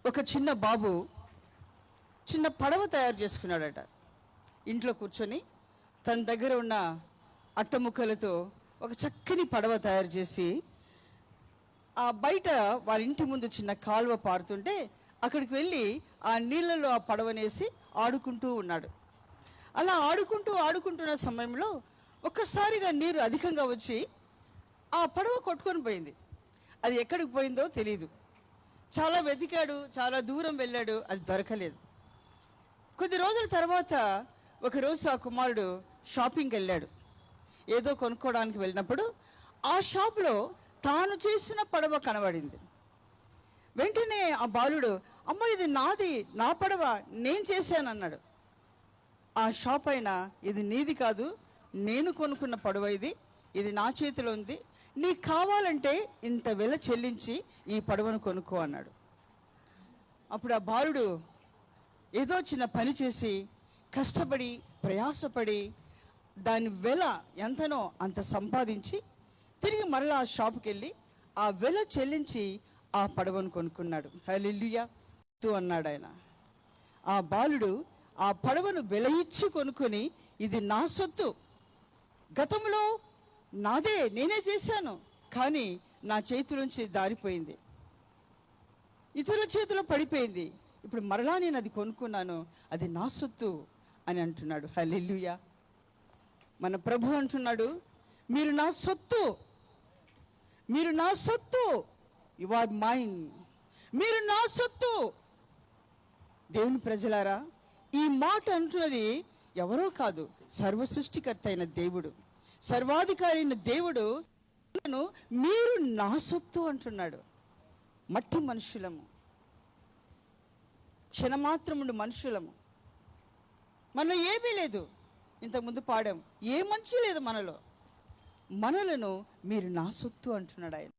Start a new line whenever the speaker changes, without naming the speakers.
ఒక చిన్న బాబు చిన్న పడవ తయారు చేసుకున్నాడట. ఇంట్లో కూర్చొని తన దగ్గర ఉన్న అట్టముక్కలతో ఒక చక్కని పడవ తయారు చేసి ఆ బయట వాళ్ళ ఇంటి ముందు చిన్న కాలువ పారుతుంటే అక్కడికి వెళ్ళి ఆ నీళ్ళలో ఆ పడవనేసి ఆడుకుంటూ ఉన్నాడు. అలా ఆడుకుంటున్న సమయంలో ఒక్కసారిగా నీరు అధికంగా వచ్చి ఆ పడవ కొట్టుకొని పోయింది. అది ఎక్కడికి పోయిందో తెలియదు. చాలా వెతికాడు, చాలా దూరం వెళ్ళాడు, అది దొరకలేదు. కొద్ది రోజుల తర్వాత ఒకరోజు ఆ కుమారుడు షాపింగ్కి వెళ్ళాడు. ఏదో కొనుక్కోవడానికి వెళ్ళినప్పుడు ఆ షాప్లో తాను చేసిన పడవ కనబడింది. వెంటనే ఆ బాలుడు, అమ్మ ఇది నాది, నా పడవ, నేను చేశానన్నాడు. ఆ షాప్ అయినా, ఇది నీది కాదు, నేను కొనుక్కున్న పడవ, ఇది నా చేతిలో ఉంది, నీకు కావాలంటే ఇంత వెల చెల్లించి ఈ పడవను కొనుక్కో అన్నాడు. అప్పుడు ఆ బాలుడు ఏదో చిన్న పని చేసి కష్టపడి ప్రయాసపడి దాని వెల ఎంతనో అంత సంపాదించి తిరిగి మరలా ఆ షాపుకి వెళ్ళి ఆ వెల చెల్లించి ఆ పడవను కొనుక్కున్నాడు. హల్లెలూయా అన్నాడు ఆయన. ఆ బాలుడు ఆ పడవను వెల ఇచ్చి కొనుక్కొని, ఇది నా సొత్తు, గతంలో నాదే, నేనే చేశాను, కానీ నా చేతిలోంచి దారిపోయింది, ఇతరుల చేతిలో పడిపోయింది, ఇప్పుడు మరలా నేను అది కొనుక్కున్నాను, అది నా సొత్తు అని అంటున్నాడు. హల్లెలూయా. మన ప్రభు అంటున్నాడు, మీరు నా సొత్తు, మీరు నా సొత్తు, యు ఆర్ మైన్, మీరు నా సొత్తు. దేవుని ప్రజలారా, ఈ మాట అంటున్నది ఎవరో కాదు, సర్వ సృష్టికర్త అయిన దేవుడు, సర్వాధికారి అయిన దేవుడు మీరు నా సొత్తు అంటున్నాడు. మట్టి మనుషులము, క్షణమాత్రముండు మనుషులము, మనలో ఏమీ లేదు. ఇంతకుముందు పాడాం, ఏ మంచి లేదు మనలో, మనలను మీరు నా సొత్తు అంటున్నాడు ఆయన.